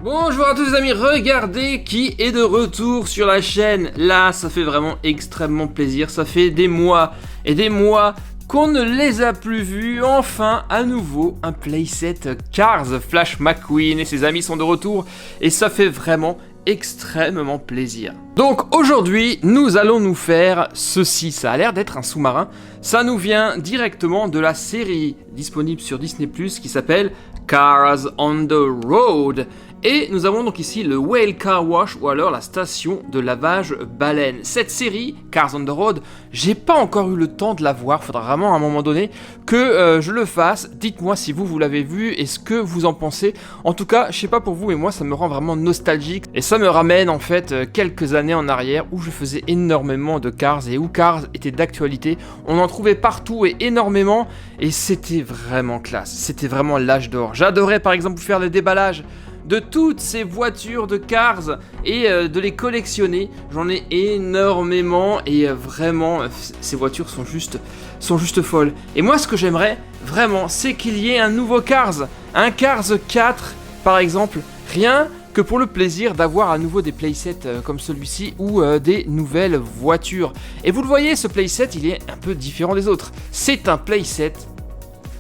Bonjour à tous les amis, regardez qui est de retour sur la chaîne. Là, ça fait vraiment extrêmement plaisir, ça fait des mois et des mois qu'on ne les a plus vus. Enfin, à nouveau, un playset Cars. Flash McQueen et ses amis sont de retour et ça fait vraiment extrêmement plaisir. Donc aujourd'hui, nous allons nous faire ceci. Ça a l'air d'être un sous-marin. Ça nous vient directement de la série disponible sur Disney+, qui s'appelle Cars on the Road. Et nous avons donc ici le Whale Car Wash ou alors la station de lavage baleine. Cette série, Cars on the Road, j'ai pas encore eu le temps de la voir. Faudra vraiment à un moment donné que je le fasse. Dites-moi si vous l'avez vu et ce que vous en pensez. En tout cas, je sais pas pour vous, mais moi ça me rend vraiment nostalgique. Et ça me ramène en fait quelques années en arrière où je faisais énormément de Cars et où Cars était d'actualité. On en trouvait partout et énormément. Et c'était vraiment classe. C'était vraiment l'âge d'or. J'adorais par exemple faire les déballages de toutes ces voitures de Cars et de les collectionner. J'en ai énormément et vraiment ces voitures sont juste folles. Et moi ce que j'aimerais vraiment, c'est qu'il y ait un nouveau Cars, un Cars 4 par exemple, rien que pour le plaisir d'avoir à nouveau des playsets comme celui-ci ou des nouvelles voitures. Et vous le voyez, ce playset il est un peu différent des autres. C'est un playset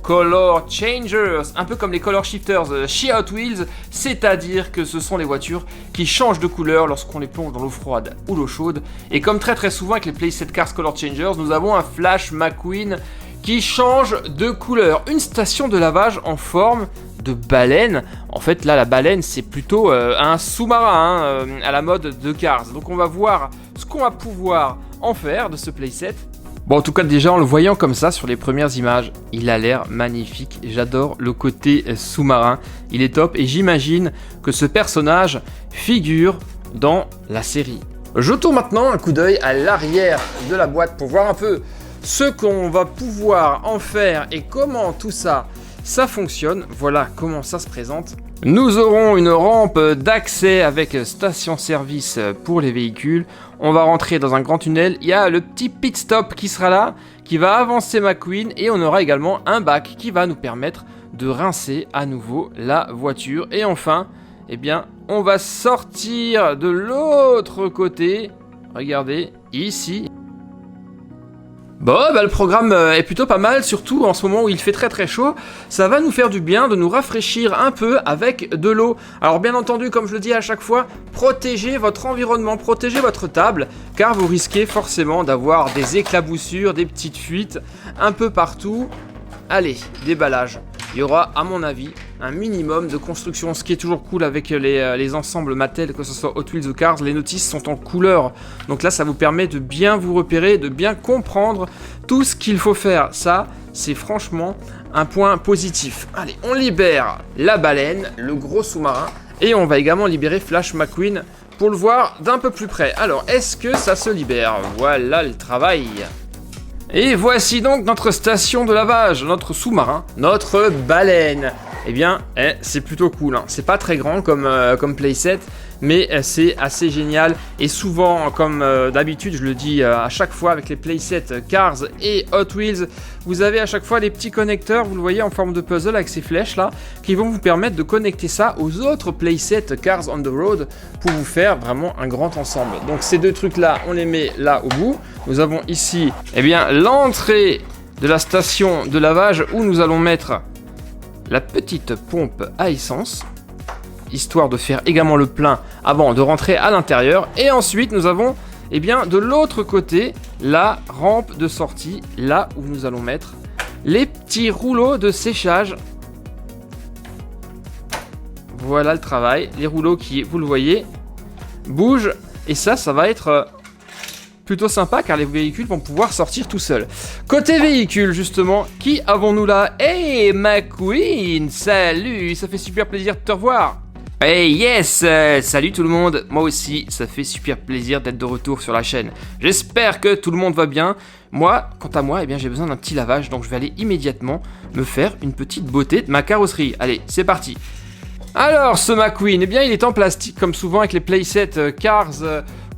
Color Changers, un peu comme les Color Shifters chez Hot Wheels, c'est-à-dire que ce sont les voitures qui changent de couleur lorsqu'on les plonge dans l'eau froide ou l'eau chaude. Et comme très souvent avec les playset Cars Color Changers, nous avons un Flash McQueen qui change de couleur. Une station de lavage en forme de baleine. En fait là la baleine c'est plutôt un sous-marin à la mode de Cars. Donc on va voir ce qu'on va pouvoir en faire de ce playset. Bon, en tout cas, déjà, en le voyant comme ça sur les premières images, il a l'air magnifique. J'adore le côté sous-marin. Il est top et j'imagine que ce personnage figure dans la série. Jetons maintenant un coup d'œil à l'arrière de la boîte pour voir un peu ce qu'on va pouvoir en faire et comment tout ça fonctionne. Voilà comment ça se présente. Nous aurons une rampe d'accès avec station-service pour les véhicules. On va rentrer dans un grand tunnel. Il y a le petit pit stop qui sera là, qui va avancer McQueen. Et on aura également un bac qui va nous permettre de rincer à nouveau la voiture. Et enfin, eh bien, on va sortir de l'autre côté. Regardez, ici. Bon, bah le programme est plutôt pas mal, surtout en ce moment où il fait très chaud. Ça va nous faire du bien de nous rafraîchir un peu avec de l'eau. Alors bien entendu, comme je le dis à chaque fois, protégez votre environnement, protégez votre table, car vous risquez forcément d'avoir des éclaboussures, des petites fuites un peu partout. Allez, déballage. Il y aura, à mon avis, un minimum de construction. Ce qui est toujours cool avec les ensembles Mattel, que ce soit Hot Wheels ou Cars, les notices sont en couleur. Donc là, ça vous permet de bien vous repérer, de bien comprendre tout ce qu'il faut faire. Ça, c'est franchement un point positif. Allez, on libère la baleine, le gros sous-marin. Et on va également libérer Flash McQueen pour le voir d'un peu plus près. Alors, est-ce que ça se libère? Voilà le travail. Et voici donc notre station de lavage, notre sous-marin, notre baleine. Eh bien, c'est plutôt cool, hein. C'est pas très grand comme playset, mais c'est assez génial. Et souvent, comme d'habitude, je le dis à chaque fois avec les playsets Cars et Hot Wheels, vous avez à chaque fois des petits connecteurs, vous le voyez en forme de puzzle avec ces flèches là, qui vont vous permettre de connecter ça aux autres playsets Cars on the Road pour vous faire vraiment un grand ensemble. Donc ces deux trucs là, on les met là au bout. Nous avons ici, eh bien, l'entrée de la station de lavage où nous allons mettre la petite pompe à essence, histoire de faire également le plein avant de rentrer à l'intérieur. Et ensuite, nous avons, eh bien, de l'autre côté, la rampe de sortie, là où nous allons mettre les petits rouleaux de séchage. Voilà le travail. Les rouleaux qui, vous le voyez, bougent. Et ça va être plutôt sympa car les véhicules vont pouvoir sortir tout seuls. Côté véhicule justement, qui avons-nous là? Hey McQueen, salut, ça fait super plaisir de te revoir. Hey yes, salut tout le monde, moi aussi ça fait super plaisir d'être de retour sur la chaîne. J'espère que tout le monde va bien. Moi, quant à moi, eh bien j'ai besoin d'un petit lavage, donc je vais aller immédiatement me faire une petite beauté de ma carrosserie. Allez, c'est parti. Alors ce McQueen, eh bien il est en plastique comme souvent avec les playsets Cars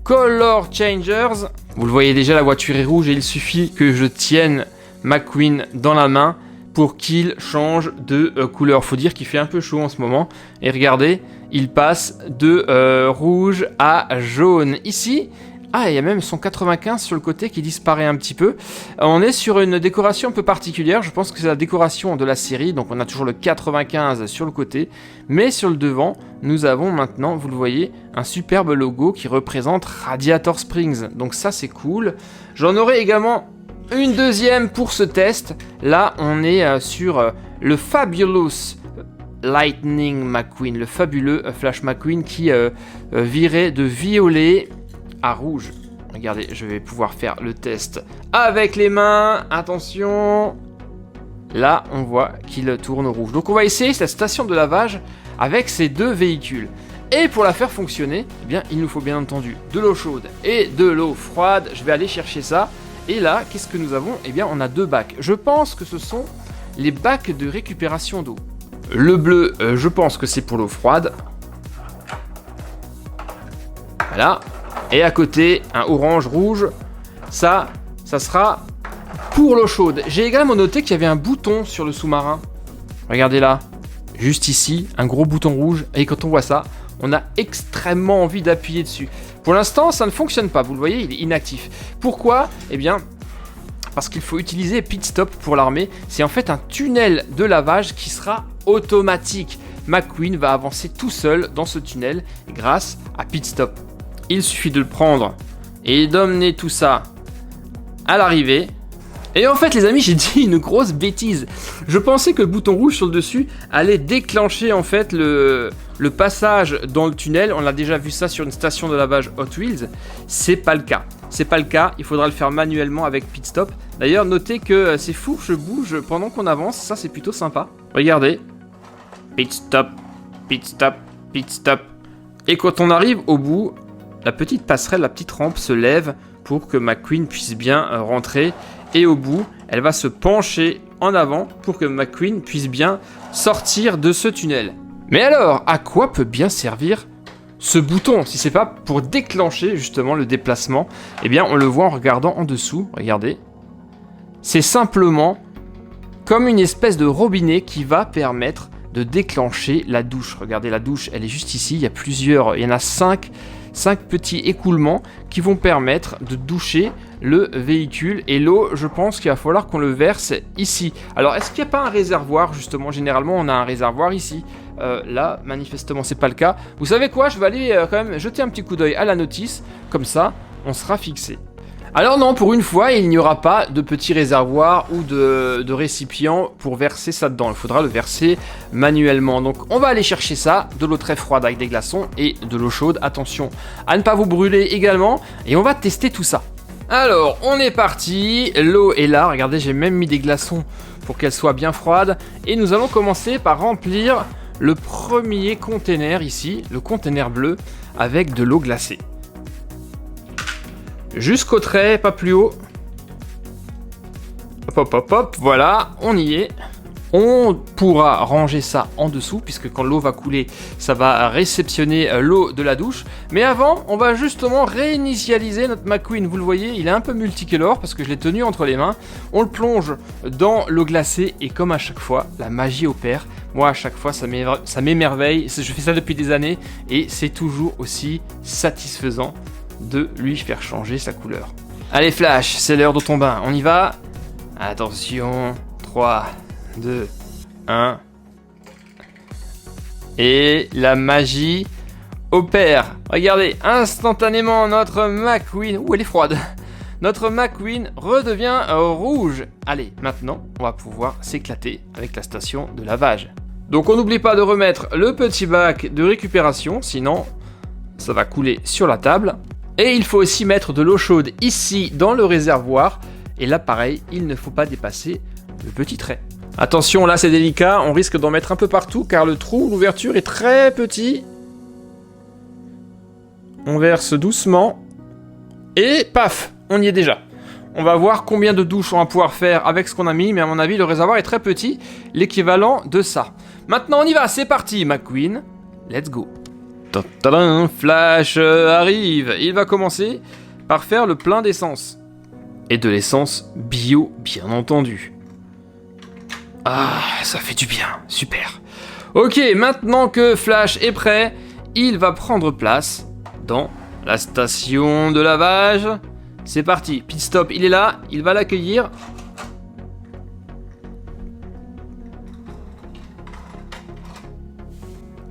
Color Changers. Vous le voyez déjà, la voiture est rouge et il suffit que je tienne McQueen dans la main pour qu'il change de couleur. Faut dire qu'il fait un peu chaud en ce moment. Et regardez, il passe de rouge à jaune. Ici, il y a même son 95 sur le côté qui disparaît un petit peu. On est sur une décoration un peu particulière, je pense que c'est la décoration de la série, donc on a toujours le 95 sur le côté, mais sur le devant, nous avons maintenant, vous le voyez, un superbe logo qui représente Radiator Springs, donc ça c'est cool. J'en aurai également une deuxième pour ce test. Là, on est sur le Fabulous Lightning McQueen, le fabuleux Flash McQueen qui virait de violet à rouge. Regardez, je vais pouvoir faire le test avec les mains. Attention. Là, on voit qu'il tourne rouge. Donc, on va essayer cette station de lavage avec ces deux véhicules. Et pour la faire fonctionner, eh bien, il nous faut bien entendu de l'eau chaude et de l'eau froide. Je vais aller chercher ça. Et là, qu'est-ce que nous avons? Eh bien, on a deux bacs. Je pense que ce sont les bacs de récupération d'eau. Le bleu, je pense que c'est pour l'eau froide. Voilà. Et à côté, un orange-rouge. Ça sera pour l'eau chaude. J'ai également noté qu'il y avait un bouton sur le sous-marin. Regardez là. Juste ici, un gros bouton rouge. Et quand on voit ça, on a extrêmement envie d'appuyer dessus. Pour l'instant, ça ne fonctionne pas. Vous le voyez, il est inactif. Pourquoi? Eh bien, parce qu'il faut utiliser Pit Stop pour l'armée. C'est en fait un tunnel de lavage qui sera automatique. McQueen va avancer tout seul dans ce tunnel grâce à Pit Stop. Il suffit de le prendre et d'emmener tout ça à l'arrivée. Et en fait, les amis, j'ai dit une grosse bêtise. Je pensais que le bouton rouge sur le dessus allait déclencher en fait le passage dans le tunnel. On a déjà vu ça sur une station de lavage Hot Wheels. C'est pas le cas. C'est pas le cas. Il faudra le faire manuellement avec Pit Stop. D'ailleurs, notez que ces fourches bougent pendant qu'on avance. Ça, c'est plutôt sympa. Regardez. Pit Stop, Pit Stop, Pit Stop. Et quand on arrive au bout, la petite passerelle, la petite rampe se lève pour que McQueen puisse bien rentrer. Et au bout, elle va se pencher en avant pour que McQueen puisse bien sortir de ce tunnel. Mais alors, à quoi peut bien servir ce bouton? Si c'est pas pour déclencher justement le déplacement, eh bien on le voit en regardant en dessous. Regardez. C'est simplement comme une espèce de robinet qui va permettre de déclencher la douche. Regardez, la douche, elle est juste ici. Il y en a 5 petits écoulements qui vont permettre de doucher le véhicule. Et l'eau, je pense qu'il va falloir qu'on le verse ici. Alors, est-ce qu'il n'y a pas un réservoir, justement? Généralement, on a un réservoir ici. Là, manifestement, c'est pas le cas. Vous savez quoi? Je vais aller quand même jeter un petit coup d'œil à la notice. Comme ça, on sera fixé. Alors non, pour une fois, il n'y aura pas de petit réservoir ou de récipient pour verser ça dedans. Il faudra le verser manuellement. Donc on va aller chercher ça, de l'eau très froide avec des glaçons et de l'eau chaude. Attention à ne pas vous brûler également. Et on va tester tout ça. Alors, on est parti. L'eau est là. Regardez, j'ai même mis des glaçons pour qu'elle soit bien froide. Et nous allons commencer par remplir le premier container ici, le container bleu, avec de l'eau glacée. Jusqu'au trait, pas plus haut. Hop, hop, hop, hop, voilà, on y est. On pourra ranger ça en dessous, puisque quand l'eau va couler, ça va réceptionner l'eau de la douche. Mais avant, on va justement réinitialiser notre McQueen. Vous le voyez, il est un peu multicolore, parce que je l'ai tenu entre les mains. On le plonge dans l'eau glacée, et comme à chaque fois, la magie opère. Moi, à chaque fois, ça m'émerveille. Je fais ça depuis des années, et c'est toujours aussi satisfaisant de lui faire changer sa couleur. Allez Flash, c'est l'heure de ton bain, on y va. Attention, 3, 2, 1. Et la magie opère. Regardez, instantanément notre McQueen... Ouh, elle est froide. Notre McQueen redevient rouge. Allez, maintenant, on va pouvoir s'éclater avec la station de lavage. Donc on n'oublie pas de remettre le petit bac de récupération, sinon ça va couler sur la table. Et il faut aussi mettre de l'eau chaude ici dans le réservoir. Et là pareil, il ne faut pas dépasser le petit trait. Attention, là c'est délicat, on risque d'en mettre un peu partout car le trou, l'ouverture est très petit. On verse doucement. Et paf, on y est déjà. On va voir combien de douches on va pouvoir faire avec ce qu'on a mis. Mais à mon avis, le réservoir est très petit, l'équivalent de ça. Maintenant on y va, c'est parti McQueen. Let's go. Tadam, Flash arrive. Il va commencer par faire le plein d'essence. Et de l'essence bio, bien entendu. Ah, ça fait du bien, super. Ok, maintenant que Flash est prêt, il va prendre place dans la station de lavage. C'est parti, Pit Stop, il est là, il va l'accueillir.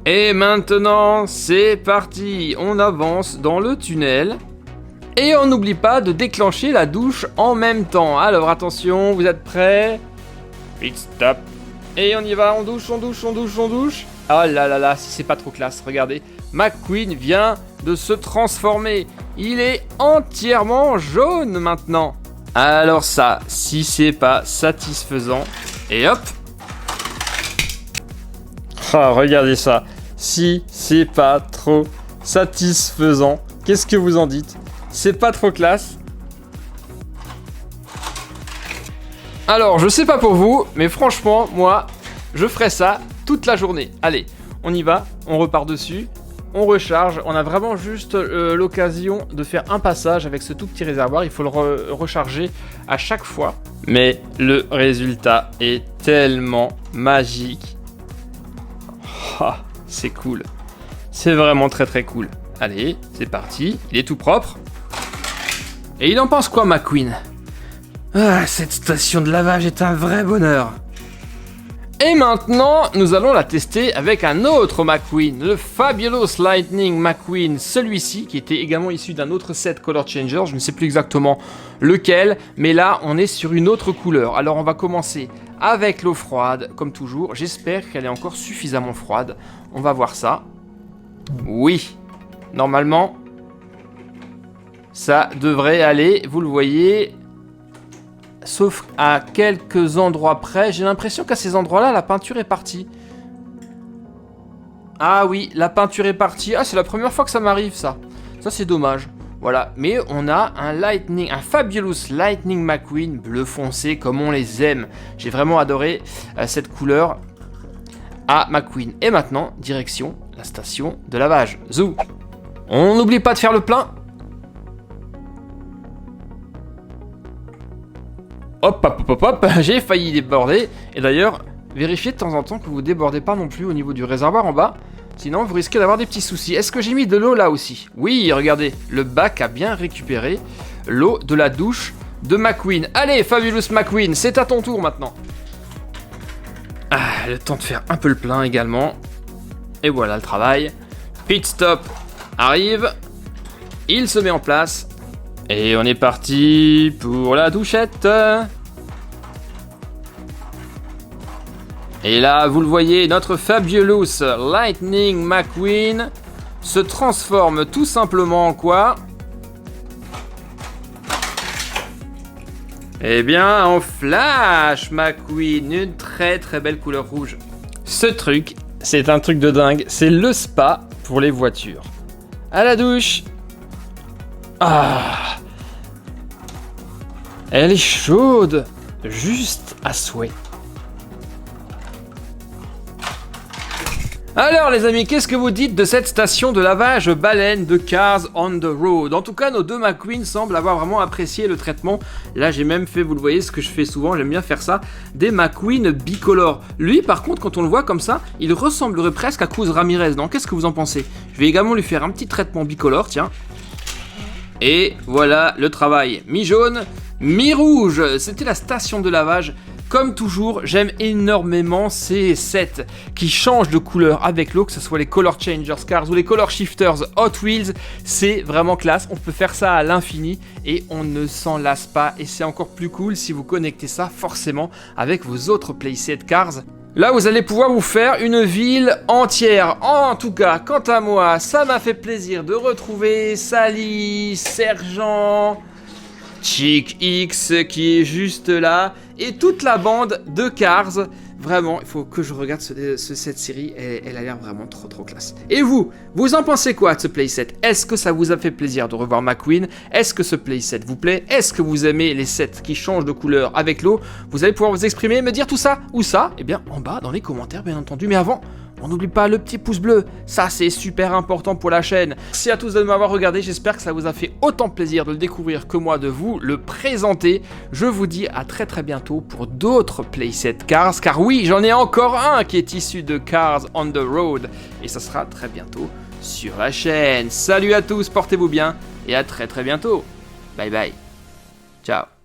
Et maintenant, c'est parti, on avance dans le tunnel. Et on n'oublie pas de déclencher la douche en même temps. Alors attention, vous êtes prêts? Pit Stop. Et on y va, on douche. Oh là là là, si c'est pas trop classe, regardez. McQueen vient de se transformer. Il est entièrement jaune maintenant. Alors ça, si c'est pas satisfaisant. Et hop. Ah, regardez ça. Si c'est pas trop satisfaisant, qu'est-ce que vous en dites? C'est pas trop classe? Alors, je sais pas pour vous, mais franchement, moi, je ferais ça toute la journée. Allez, on y va, on repart dessus, on recharge. On a vraiment juste l'occasion de faire un passage avec ce tout petit réservoir. Il faut le recharger à chaque fois. Mais le résultat est tellement magique. Ah, c'est cool. C'est vraiment très très cool. Allez, c'est parti. Il est tout propre. Et il en pense quoi, McQueen? Ah, cette station de lavage est un vrai bonheur. Et maintenant, nous allons la tester avec un autre McQueen, le Fabulous Lightning McQueen. Celui-ci, qui était également issu d'un autre set Color Changer, je ne sais plus exactement lequel, mais là, on est sur une autre couleur. Alors, on va commencer avec l'eau froide, comme toujours. J'espère qu'elle est encore suffisamment froide. On va voir ça. Oui, normalement, ça devrait aller, vous le voyez. Sauf à quelques endroits près. J'ai l'impression qu'à ces endroits-là, la peinture est partie. Ah oui, la peinture est partie. Ah, c'est la première fois que ça m'arrive, ça. Ça, c'est dommage. Voilà, mais on a un Fabulous Lightning McQueen bleu foncé comme on les aime. J'ai vraiment adoré cette couleur à McQueen. Et maintenant, direction la station de lavage. Zou. On n'oublie pas de faire le plein. Hop, hop, hop, hop, hop, j'ai failli déborder. Et d'ailleurs, vérifiez de temps en temps que vous débordez pas non plus au niveau du réservoir en bas. Sinon, vous risquez d'avoir des petits soucis. Est-ce que j'ai mis de l'eau là aussi? Oui, regardez, le bac a bien récupéré l'eau de la douche de McQueen. Allez, Fabulous McQueen, c'est à ton tour maintenant. Ah, le temps de faire un peu le plein également. Et voilà le travail. Pit Stop arrive. Il se met en place. Et on est parti pour la douchette. Et là, vous le voyez, notre Fabulous Lightning McQueen se transforme tout simplement en quoi? Eh bien, en Flash McQueen, une très très belle couleur rouge. Ce truc, c'est un truc de dingue, c'est le spa pour les voitures. À la douche. Ah, elle est chaude, juste à souhait. Alors les amis, qu'est-ce que vous dites de cette station de lavage baleine de Cars on the Road? En tout cas, nos deux McQueen semblent avoir vraiment apprécié le traitement. Là, j'ai même fait, vous le voyez, ce que je fais souvent, j'aime bien faire ça, des McQueen bicolores. Lui, par contre, quand on le voit comme ça, il ressemblerait presque à Cruz Ramirez, non? Qu'est-ce que vous en pensez? Je vais également lui faire un petit traitement bicolore, tiens. Et voilà le travail. Mi-jaune, mi-rouge. C'était la station de lavage. Comme toujours, j'aime énormément ces sets qui changent de couleur avec l'eau, que ce soit les Color Changers Cars ou les Color Shifters Hot Wheels. C'est vraiment classe. On peut faire ça à l'infini et on ne s'en lasse pas. Et c'est encore plus cool si vous connectez ça forcément avec vos autres playsets Cars. Là, vous allez pouvoir vous faire une ville entière. En tout cas, quant à moi, ça m'a fait plaisir de retrouver Sally, Sergent, Chick X qui est juste là, et toute la bande de Cars. Vraiment, il faut que je regarde cette série, elle a l'air vraiment trop classe. Et vous en pensez quoi de ce playset? Est-ce que ça vous a fait plaisir de revoir McQueen? Est-ce que ce playset vous plaît? Est-ce que vous aimez les sets qui changent de couleur avec l'eau? Vous allez pouvoir vous exprimer, me dire tout ça ou ça, eh bien en bas dans les commentaires bien entendu. Mais avant, On n'oublie pas le petit pouce bleu, ça c'est super important pour la chaîne. Merci à tous de m'avoir regardé, j'espère que ça vous a fait autant plaisir de le découvrir que moi de vous le présenter. Je vous dis à très bientôt pour d'autres playsets Cars, car oui, j'en ai encore un qui est issu de Cars on the Road, et ça sera très bientôt sur la chaîne. Salut à tous, portez-vous bien, et à très bientôt. Bye bye. Ciao.